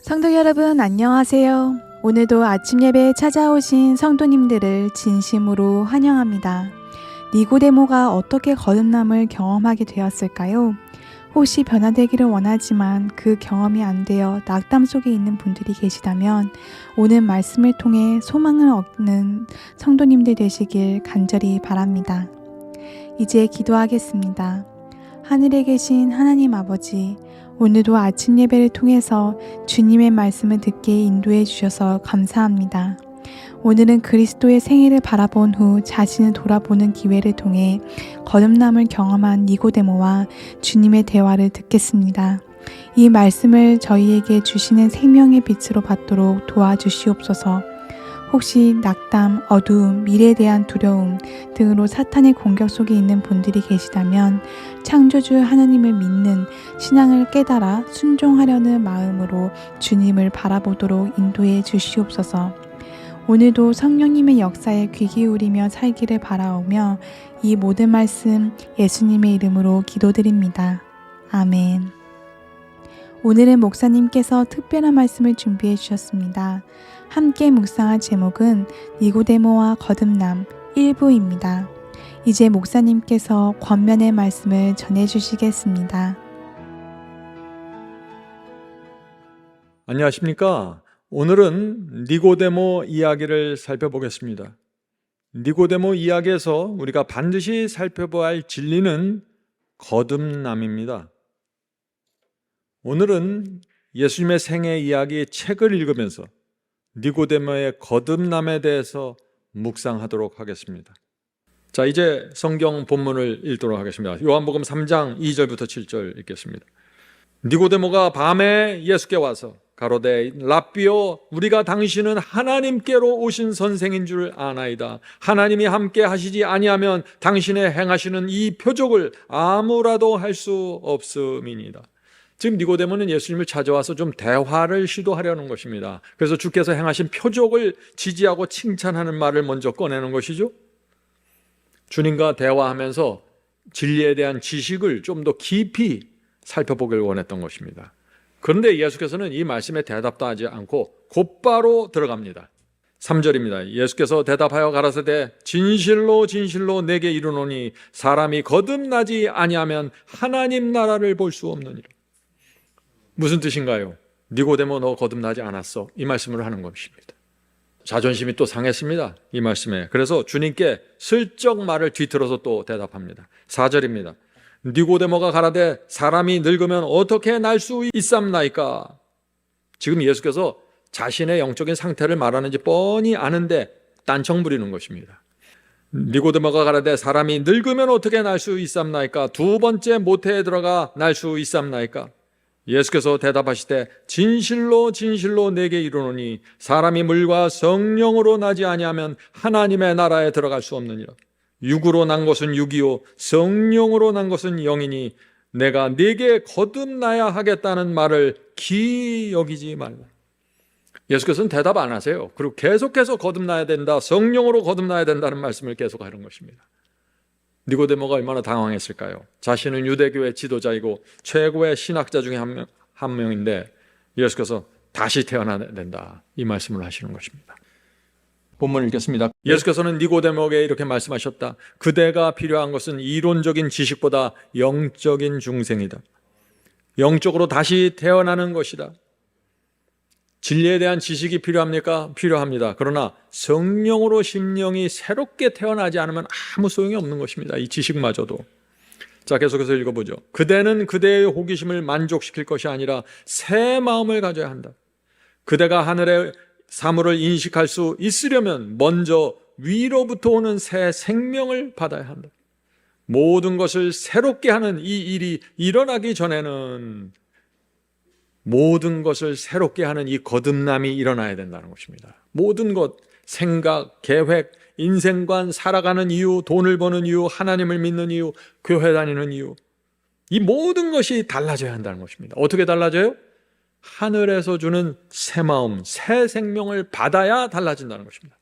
성도 여러분 안녕하세요. 오늘도 아침 예배에 찾아오신 성도님들을 진심으로 환영합니다. 니고데모가 어떻게 거듭남을 경험하게 되었을까요? 혹시 변화되기를 원하지만 그 경험이 안 되어 낙담 속에 있는 분들이 계시다면 오늘 말씀을 통해 소망을 얻는 성도님들 되시길 간절히 바랍니다. 이제 기도하겠습니다. 하늘에 계신 하나님 아버지, 오늘도 아침 예배를 통해서 주님의 말씀을 듣게 인도해 주셔서 감사합니다. 오늘은 그리스도의 생애를 바라본 후 자신을 돌아보는 기회를 통해 거듭남을 경험한 니고데모와 주님의 대화를 듣겠습니다. 이 말씀을 저희에게 주시는 생명의 빛으로 받도록 도와주시옵소서. 혹시 낙담, 어두움, 미래에 대한 두려움 등으로 사탄의 공격 속에 있는 분들이 계시다면 창조주 하나님을 믿는 신앙을 깨달아 순종하려는 마음으로 주님을 바라보도록 인도해 주시옵소서. 오늘도 성령님의 역사에 귀 기울이며 살기를 바라오며 이 모든 말씀 예수님의 이름으로 기도드립니다. 아멘. 오늘은 목사님께서 특별한 말씀을 준비해 주셨습니다. 함께 묵상할 제목은 니고데모와 거듭남 1부입니다. 이제 목사님께서 권면의 말씀을 전해주시겠습니다. 안녕하십니까? 오늘은 니고데모 이야기를 살펴보겠습니다. 니고데모 이야기에서 우리가 반드시 살펴봐야 할 진리는 거듭남입니다. 오늘은 예수님의 생애 이야기 책을 읽으면서 니고데모의 거듭남에 대해서 묵상하도록 하겠습니다. 자, 이제 성경 본문을 읽도록 하겠습니다. 요한복음 3장 2절부터 7절 읽겠습니다. 니고데모가 밤에 예수께 와서 가로되 랍비여, 우리가 당신은 하나님께로 오신 선생인 줄 아나이다. 하나님이 함께 하시지 아니하면 당신의 행하시는 이 표적을 아무라도 할 수 없음이니이다. 지금 니고데모는 예수님을 찾아와서 좀 대화를 시도하려는 것입니다. 그래서 주께서 행하신 표적을 지지하고 칭찬하는 말을 먼저 꺼내는 것이죠. 주님과 대화하면서 진리에 대한 지식을 좀 더 깊이 살펴보길 원했던 것입니다. 그런데 예수께서는 이 말씀에 대답도 하지 않고 곧바로 들어갑니다. 3절입니다. 예수께서 대답하여 가라사대 진실로 진실로 내게 이르노니 사람이 거듭나지 아니하면 하나님 나라를 볼 수 없느니라. 무슨 뜻인가요? 니고데모, 너 거듭나지 않았어. 이 말씀을 하는 것입니다. 자존심이 또 상했습니다. 이 말씀에. 그래서 주님께 슬쩍 말을 뒤틀어서 또 대답합니다. 4절입니다. 니고데모가 가라되 사람이 늙으면 어떻게 날 수 있삼나이까? 지금 예수께서 자신의 영적인 상태를 말하는지 뻔히 아는데 딴청 부리는 것입니다. 니고데모가 가라되 사람이 늙으면 어떻게 날 수 있삼나이까? 두 번째 모태에 들어가 날 수 있삼나이까? 예수께서 대답하시되 진실로 진실로 내게 이르노니 사람이 물과 성령으로 나지 아니하면 하나님의 나라에 들어갈 수 없느니라. 육으로 난 것은 육이요 성령으로 난 것은 영이니 내가 네게 거듭나야 하겠다는 말을 기이 여기지 말라. 예수께서는 대답 안 하세요. 그리고 계속해서 거듭나야 된다, 성령으로 거듭나야 된다는 말씀을 계속하는 것입니다. 니고데모가 얼마나 당황했을까요? 자신은 유대교의 지도자이고 최고의 신학자 중에 한 명인데 예수께서 다시 태어나야 된다, 이 말씀을 하시는 것입니다. 본문 읽겠습니다. 예수께서는 니고데모에게 이렇게 말씀하셨다. 그대가 필요한 것은 이론적인 지식보다 영적인 중생이다. 영적으로 다시 태어나는 것이다. 진리에 대한 지식이 필요합니까? 필요합니다. 그러나 성령으로 심령이 새롭게 태어나지 않으면 아무 소용이 없는 것입니다. 이 지식마저도. 자, 계속해서 읽어보죠. 그대는 그대의 호기심을 만족시킬 것이 아니라 새 마음을 가져야 한다. 그대가 하늘의 사물을 인식할 수 있으려면 먼저 위로부터 오는 새 생명을 받아야 한다. 모든 것을 새롭게 하는 이 일이 일어나기 전에는 모든 것을 새롭게 하는 이 거듭남이 일어나야 된다는 것입니다. 모든 것, 생각, 계획, 인생관, 살아가는 이유, 돈을 버는 이유, 하나님을 믿는 이유, 교회 다니는 이유, 이 모든 것이 달라져야 한다는 것입니다. 어떻게 달라져요? 하늘에서 주는 새 마음, 새 생명을 받아야 달라진다는 것입니다.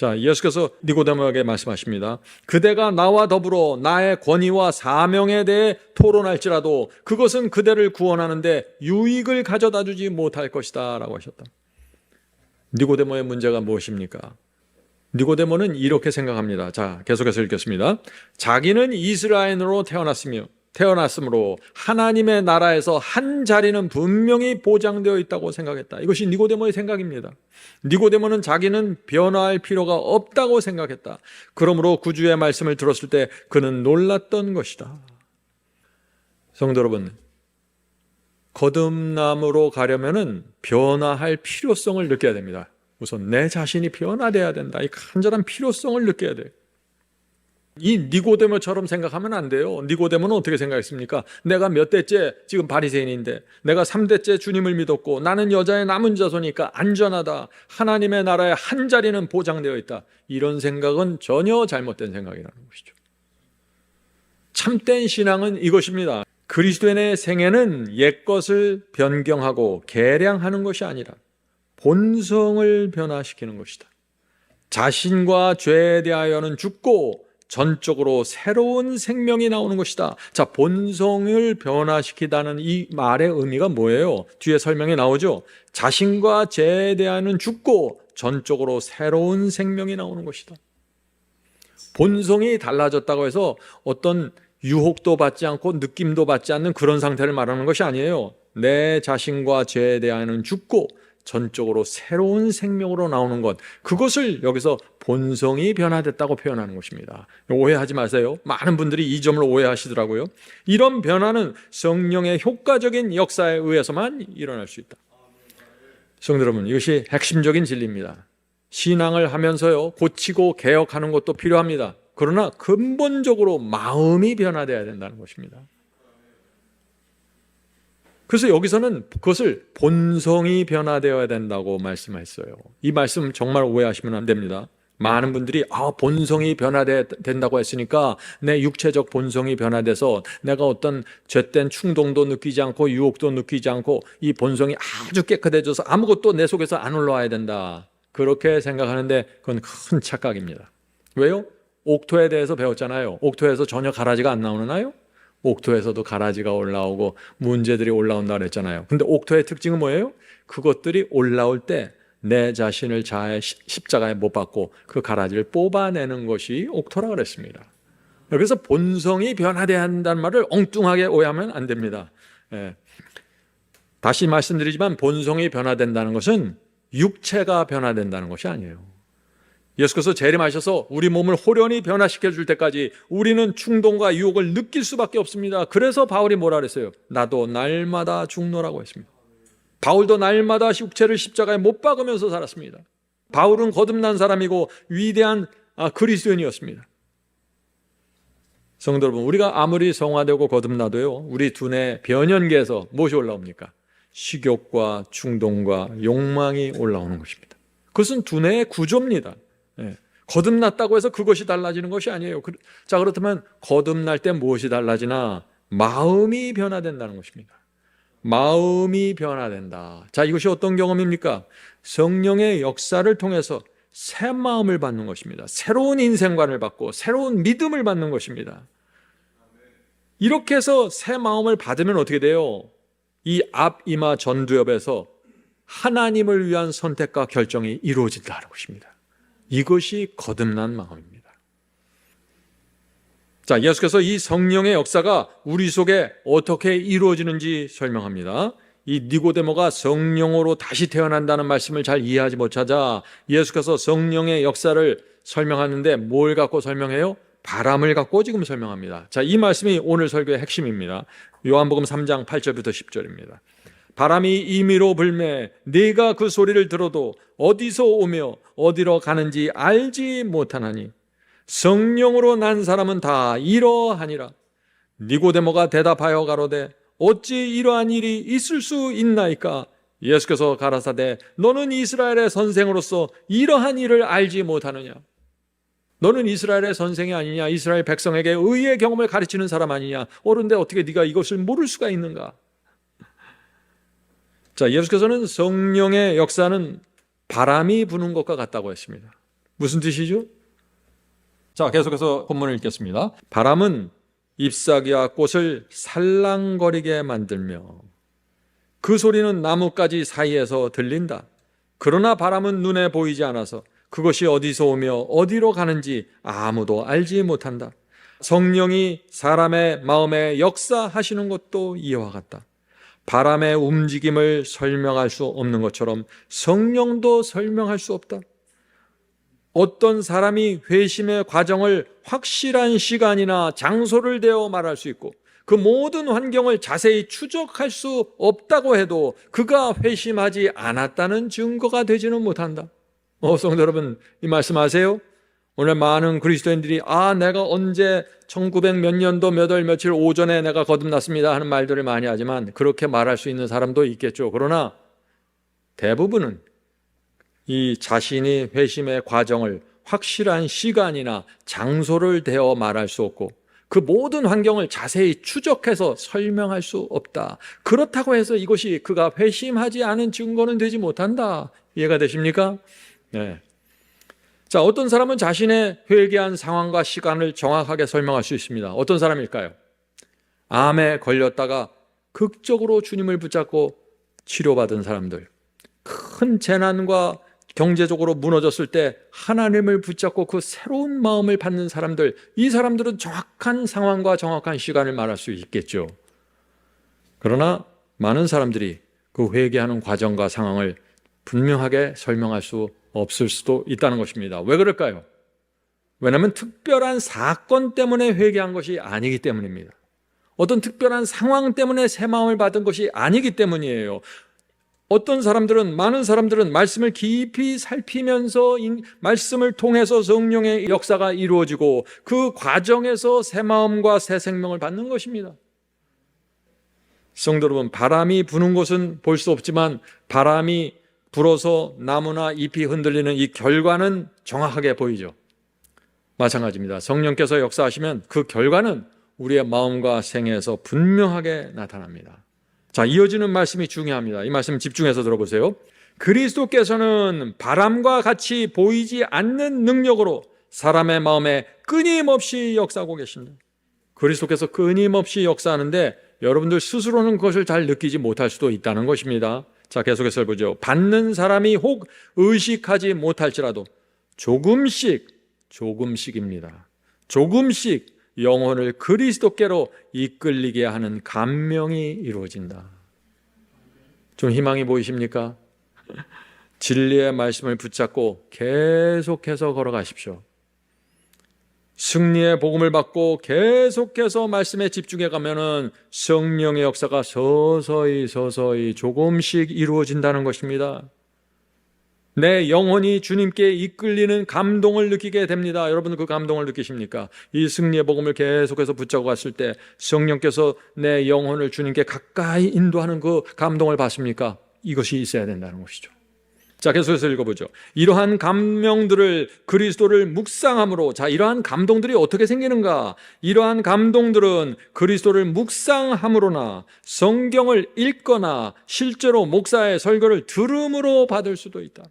자, 예수께서 니고데모에게 말씀하십니다. 그대가 나와 더불어 나의 권위와 사명에 대해 토론할지라도 그것은 그대를 구원하는데 유익을 가져다 주지 못할 것이다 라고 하셨다. 니고데모의 문제가 무엇입니까? 니고데모는 이렇게 생각합니다. 자, 계속해서 읽겠습니다. 자기는 이스라엘으로 태어났으므로 하나님의 나라에서 한 자리는 분명히 보장되어 있다고 생각했다. 이것이 니고데모의 생각입니다. 니고데모는 자기는 변화할 필요가 없다고 생각했다. 그러므로 구주의 말씀을 들었을 때 그는 놀랐던 것이다. 성도 여러분, 거듭남으로 가려면은 변화할 필요성을 느껴야 됩니다. 우선 내 자신이 변화돼야 된다. 이 간절한 필요성을 느껴야 돼요. 이 니고데모처럼 생각하면 안 돼요. 니고데모는 어떻게 생각했습니까? 내가 몇 대째 지금 바리새인인데, 내가 3대째 주님을 믿었고, 나는 여자의 남은 자손이니까 안전하다. 하나님의 나라에 한 자리는 보장되어 있다. 이런 생각은 전혀 잘못된 생각이라는 것이죠. 참된 신앙은 이것입니다. 그리스도인의 생애는 옛것을 변경하고 개량하는 것이 아니라 본성을 변화시키는 것이다. 자신과 죄에 대하여는 죽고 전적으로 새로운 생명이 나오는 것이다. 자, 본성을 변화시키다는 이 말의 의미가 뭐예요? 뒤에 설명이 나오죠. 자신과 죄에 대하여는 죽고 전적으로 새로운 생명이 나오는 것이다. 본성이 달라졌다고 해서 어떤 유혹도 받지 않고 느낌도 받지 않는 그런 상태를 말하는 것이 아니에요. 내 자신과 죄에 대하여는 죽고 전적으로 새로운 생명으로 나오는 것, 그것을 여기서 본성이 변화됐다고 표현하는 것입니다. 오해하지 마세요. 많은 분들이 이 점을 오해하시더라고요. 이런 변화는 성령의 효과적인 역사에 의해서만 일어날 수 있다. 성도 여러분, 이것이 핵심적인 진리입니다. 신앙을 하면서요, 고치고 개혁하는 것도 필요합니다. 그러나 근본적으로 마음이 변화되어야 된다는 것입니다. 그래서 여기서는 그것을 본성이 변화되어야 된다고 말씀했어요. 이 말씀 정말 오해하시면 안 됩니다. 많은 분들이 본성이 변화된다고 했으니까 내 육체적 본성이 변화돼서 내가 어떤 죄된 충동도 느끼지 않고 유혹도 느끼지 않고 이 본성이 아주 깨끗해져서 아무것도 내 속에서 안 올라와야 된다. 그렇게 생각하는데 그건 큰 착각입니다. 왜요? 옥토에 대해서 배웠잖아요. 옥토에서 전혀 가라지가 안 나오나요? 옥토에서도 가라지가 올라오고 문제들이 올라온다 그랬잖아요. 근데 옥토의 특징은 뭐예요? 그것들이 올라올 때 내 자신을 십자가에 못 박고 그 가라지를 뽑아내는 것이 옥토라 그랬습니다. 그래서 본성이 변화돼야 한다는 말을 엉뚱하게 오해하면 안 됩니다. 다시 말씀드리지만 본성이 변화된다는 것은 육체가 변화된다는 것이 아니에요. 예수께서 재림하셔서 우리 몸을 홀연히 변화시켜 줄 때까지 우리는 충동과 유혹을 느낄 수밖에 없습니다. 그래서 바울이 뭐라 그랬어요? 나도 날마다 죽노라고 했습니다. 바울도 날마다 육체를 십자가에 못 박으면서 살았습니다. 바울은 거듭난 사람이고 위대한 그리스도인이었습니다. 성도 여러분, 우리가 아무리 성화되고 거듭나도요, 우리 두뇌 변연계에서 무엇이 올라옵니까? 식욕과 충동과 욕망이 올라오는 것입니다. 그것은 두뇌의 구조입니다. 거듭났다고 해서 그것이 달라지는 것이 아니에요. 자, 그렇다면 거듭날 때 무엇이 달라지나? 마음이 변화된다는 것입니다. 마음이 변화된다. 자, 이것이 어떤 경험입니까? 성령의 역사를 통해서 새 마음을 받는 것입니다. 새로운 인생관을 받고 새로운 믿음을 받는 것입니다. 이렇게 해서 새 마음을 받으면 어떻게 돼요? 이 앞이마 전두엽에서 하나님을 위한 선택과 결정이 이루어진다는 것입니다. 이것이 거듭난 마음입니다. 자, 예수께서 이 성령의 역사가 우리 속에 어떻게 이루어지는지 설명합니다. 이 니고데모가 성령으로 다시 태어난다는 말씀을 잘 이해하지 못하자 예수께서 성령의 역사를 설명하는데 뭘 갖고 설명해요? 바람을 갖고 지금 설명합니다. 자, 이 말씀이 오늘 설교의 핵심입니다. 요한복음 3장 8절부터 10절입니다. 바람이 임의로 불매 네가 그 소리를 들어도 어디서 오며 어디로 가는지 알지 못하나니 성령으로 난 사람은 다 이러하니라. 니고데모가 대답하여 가로되 어찌 이러한 일이 있을 수 있나이까? 예수께서 가라사대 너는 이스라엘의 선생으로서 이러한 일을 알지 못하느냐? 너는 이스라엘의 선생이 아니냐? 이스라엘 백성에게 의의 경험을 가르치는 사람 아니냐? 옳은데 어떻게 네가 이것을 모를 수가 있는가? 자, 예수께서는 성령의 역사는 바람이 부는 것과 같다고 했습니다. 무슨 뜻이죠? 자, 계속해서 본문을 읽겠습니다. 바람은 잎사귀와 꽃을 살랑거리게 만들며 그 소리는 나뭇가지 사이에서 들린다. 그러나 바람은 눈에 보이지 않아서 그것이 어디서 오며 어디로 가는지 아무도 알지 못한다. 성령이 사람의 마음에 역사하시는 것도 이와 같다. 바람의 움직임을 설명할 수 없는 것처럼 성령도 설명할 수 없다. 어떤 사람이 회심의 과정을 확실한 시간이나 장소를 대어 말할 수 있고 그 모든 환경을 자세히 추적할 수 없다고 해도 그가 회심하지 않았다는 증거가 되지는 못한다. 성도 여러분, 이 말씀 아세요? 오늘 많은 그리스도인들이 내가 언제 1900 몇 년도 몇 월 며칠 오전에 내가 거듭났습니다 하는 말들을 많이 하지만 그렇게 말할 수 있는 사람도 있겠죠. 그러나 대부분은 이 자신이 회심의 과정을 확실한 시간이나 장소를 대어 말할 수 없고 그 모든 환경을 자세히 추적해서 설명할 수 없다. 그렇다고 해서 이것이 그가 회심하지 않은 증거는 되지 못한다. 이해가 되십니까? 네. 자, 어떤 사람은 자신의 회개한 상황과 시간을 정확하게 설명할 수 있습니다. 어떤 사람일까요? 암에 걸렸다가 극적으로 주님을 붙잡고 치료받은 사람들, 큰 재난과 경제적으로 무너졌을 때 하나님을 붙잡고 그 새로운 마음을 받는 사람들, 이 사람들은 정확한 상황과 정확한 시간을 말할 수 있겠죠. 그러나 많은 사람들이 그 회개하는 과정과 상황을 분명하게 설명할 수 없을 수도 있다는 것입니다. 왜 그럴까요? 왜냐하면 특별한 사건 때문에 회개한 것이 아니기 때문입니다. 어떤 특별한 상황 때문에 새 마음을 받은 것이 아니기 때문이에요. 어떤 사람들은, 많은 사람들은 말씀을 깊이 살피면서 말씀을 통해서 성령의 역사가 이루어지고 그 과정에서 새 마음과 새 생명을 받는 것입니다. 성도 여러분, 바람이 부는 곳은 볼 수 없지만 바람이 불어서 나무나 잎이 흔들리는 이 결과는 정확하게 보이죠. 마찬가지입니다. 성령께서 역사하시면 그 결과는 우리의 마음과 생애에서 분명하게 나타납니다. 자, 이어지는 말씀이 중요합니다. 이 말씀 집중해서 들어보세요. 그리스도께서는 바람과 같이 보이지 않는 능력으로 사람의 마음에 끊임없이 역사하고 계십니다. 그리스도께서 끊임없이 역사하는데 여러분들 스스로는 그것을 잘 느끼지 못할 수도 있다는 것입니다. 자, 계속해서 보죠. 받는 사람이 혹 의식하지 못할지라도 조금씩입니다. 조금씩 영혼을 그리스도께로 이끌리게 하는 감명이 이루어진다. 좀 희망이 보이십니까? 진리의 말씀을 붙잡고 계속해서 걸어가십시오. 승리의 복음을 받고 계속해서 말씀에 집중해 가면은 성령의 역사가 서서히 조금씩 이루어진다는 것입니다. 내 영혼이 주님께 이끌리는 감동을 느끼게 됩니다. 여러분 그 감동을 느끼십니까? 이 승리의 복음을 계속해서 붙잡고 갔을 때 성령께서 내 영혼을 주님께 가까이 인도하는 그 감동을 받습니까? 이것이 있어야 된다는 것이죠. 자, 계속해서 읽어보죠. 이러한 감명들을 그리스도를 묵상함으로, 자, 이러한 감동들이 어떻게 생기는가? 이러한 감동들은 그리스도를 묵상함으로나 성경을 읽거나 실제로 목사의 설교를 들음으로 받을 수도 있다.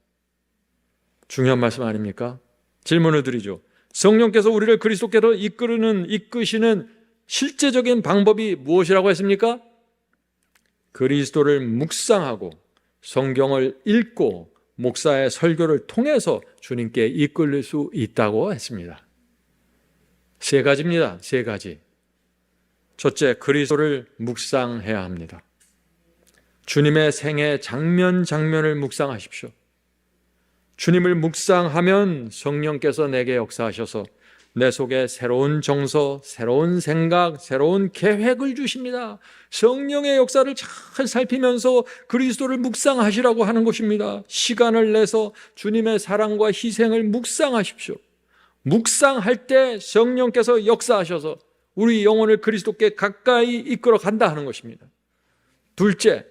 중요한 말씀 아닙니까? 질문을 드리죠. 성령께서 우리를 그리스도께로 이끄시는 실제적인 방법이 무엇이라고 했습니까? 그리스도를 묵상하고 성경을 읽고 목사의 설교를 통해서 주님께 이끌릴 수 있다고 했습니다. 세 가지입니다. 세 가지. 첫째, 그리스도를 묵상해야 합니다. 주님의 생애 장면을 묵상하십시오. 주님을 묵상하면 성령께서 내게 역사하셔서 내 속에 새로운 정서, 새로운 생각, 새로운 계획을 주십니다. 성령의 역사를 잘 살피면서 그리스도를 묵상하시라고 하는 것입니다. 시간을 내서 주님의 사랑과 희생을 묵상하십시오. 묵상할 때 성령께서 역사하셔서 우리 영혼을 그리스도께 가까이 이끌어 간다 하는 것입니다. 둘째,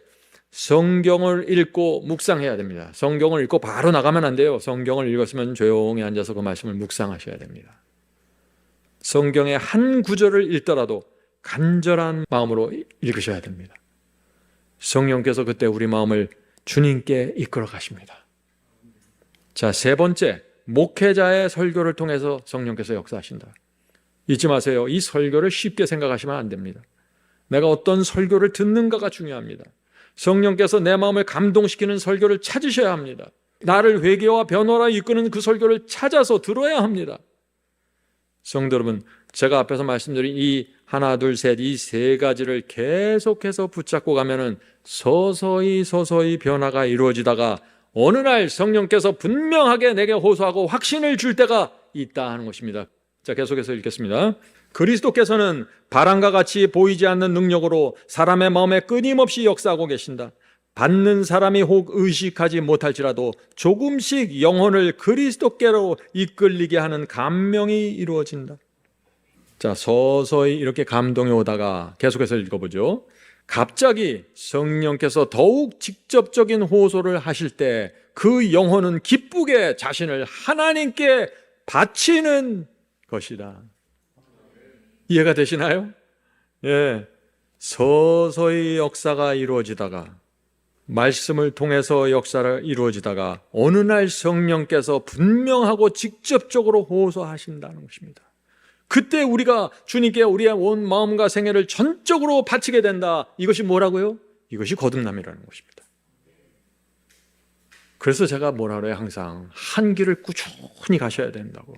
성경을 읽고 묵상해야 됩니다. 성경을 읽고 바로 나가면 안 돼요. 성경을 읽었으면 조용히 앉아서 그 말씀을 묵상하셔야 됩니다. 성경의 한 구절을 읽더라도 간절한 마음으로 읽으셔야 됩니다. 성령께서 그때 우리 마음을 주님께 이끌어 가십니다. 자, 세 번째, 목회자의 설교를 통해서 성령께서 역사하신다. 잊지 마세요. 이 설교를 쉽게 생각하시면 안 됩니다. 내가 어떤 설교를 듣는가가 중요합니다. 성령께서 내 마음을 감동시키는 설교를 찾으셔야 합니다. 나를 회개와 변화로 이끄는 그 설교를 찾아서 들어야 합니다. 성도 여러분, 제가 앞에서 말씀드린 이 하나, 둘, 셋, 이 세 가지를 계속해서 붙잡고 가면은 서서히 변화가 이루어지다가 어느 날 성령께서 분명하게 내게 호소하고 확신을 줄 때가 있다 하는 것입니다. 자, 계속해서 읽겠습니다. 그리스도께서는 바람과 같이 보이지 않는 능력으로 사람의 마음에 끊임없이 역사하고 계신다. 받는 사람이 혹 의식하지 못할지라도 조금씩 영혼을 그리스도께로 이끌리게 하는 감명이 이루어진다. 자, 서서히 이렇게 감동이 오다가 계속해서 읽어보죠. 갑자기 성령께서 더욱 직접적인 호소를 하실 때 그 영혼은 기쁘게 자신을 하나님께 바치는 것이다. 이해가 되시나요? 예, 서서히 역사가 이루어지다가 말씀을 통해서 역사가 이루어지다가 어느 날 성령께서 분명하고 직접적으로 호소하신다는 것입니다. 그때 우리가 주님께 우리의 온 마음과 생애를 전적으로 바치게 된다. 이것이 뭐라고요? 이것이 거듭남이라는 것입니다. 그래서 제가 뭐라 그래요? 항상 한 길을 꾸준히 가셔야 된다고.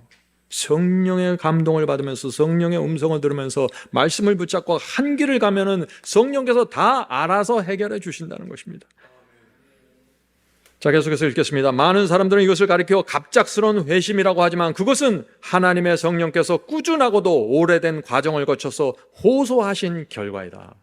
성령의 감동을 받으면서 성령의 음성을 들으면서 말씀을 붙잡고 한 길을 가면은 성령께서 다 알아서 해결해 주신다는 것입니다. 자, 계속해서 읽겠습니다. 많은 사람들은 이것을 가리켜 갑작스러운 회심이라고 하지만 그것은 하나님의 성령께서 꾸준하고도 오래된 과정을 거쳐서 호소하신 결과이다.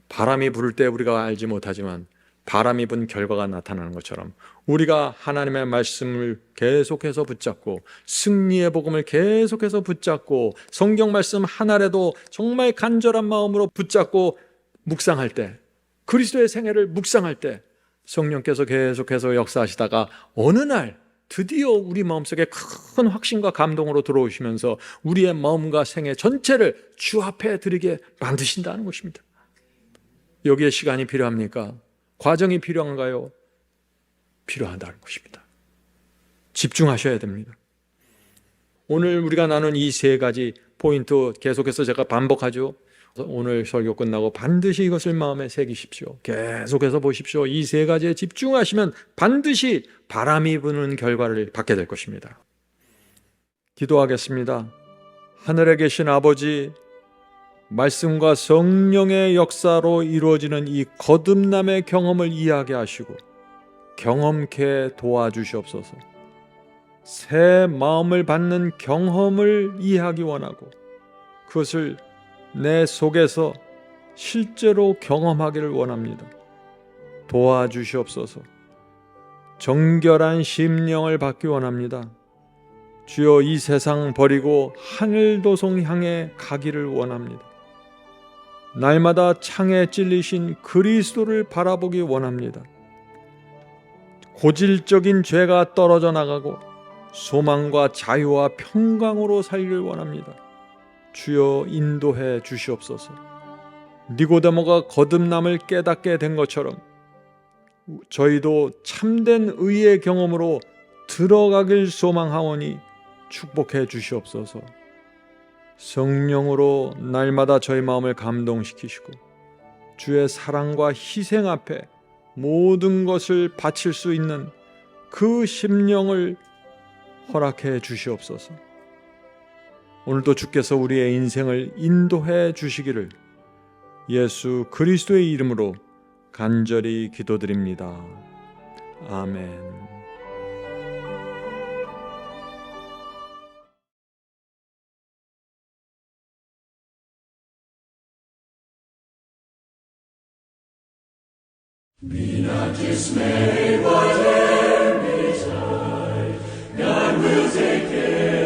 바람이 불을 때 우리가 알지 못하지만 바람이 분 결과가 나타나는 것처럼 우리가 하나님의 말씀을 계속해서 붙잡고 승리의 복음을 계속해서 붙잡고 성경 말씀 하나라도 정말 간절한 마음으로 붙잡고 묵상할 때, 그리스도의 생애를 묵상할 때 성령께서 계속해서 역사하시다가 어느 날 드디어 우리 마음속에 큰 확신과 감동으로 들어오시면서 우리의 마음과 생애 전체를 주 앞에 드리게 만드신다는 것입니다. 여기에 시간이 필요합니까? 과정이 필요한가요? 필요하다는 것입니다. 집중하셔야 됩니다. 오늘 우리가 나눈 이 세 가지 포인트 계속해서 제가 반복하죠. 오늘 설교 끝나고 반드시 이것을 마음에 새기십시오. 계속해서 보십시오. 이 세 가지에 집중하시면 반드시 바람이 부는 결과를 받게 될 것입니다. 기도하겠습니다. 하늘에 계신 아버지, 말씀과 성령의 역사로 이루어지는 이 거듭남의 경험을 이해하게 하시고 경험케 도와주시옵소서. 새 마음을 받는 경험을 이해하기 원하고 그것을 내 속에서 실제로 경험하기를 원합니다. 도와주시옵소서. 정결한 심령을 받기 원합니다. 주여, 이 세상 버리고 하늘 도성 향해 가기를 원합니다. 날마다 창에 찔리신 그리스도를 바라보기 원합니다. 고질적인 죄가 떨어져 나가고 소망과 자유와 평강으로 살기를 원합니다. 주여, 인도해 주시옵소서. 니고데모가 거듭남을 깨닫게 된 것처럼 저희도 참된 의의 경험으로 들어가길 소망하오니 축복해 주시옵소서. 성령으로 날마다 저희 마음을 감동시키시고 주의 사랑과 희생 앞에 모든 것을 바칠 수 있는 그 심령을 허락해 주시옵소서. 오늘도 주께서 우리의 인생을 인도해 주시기를 예수 그리스도의 이름으로 간절히 기도드립니다. 아멘. Be not dismayed, whatever betide, God will take care.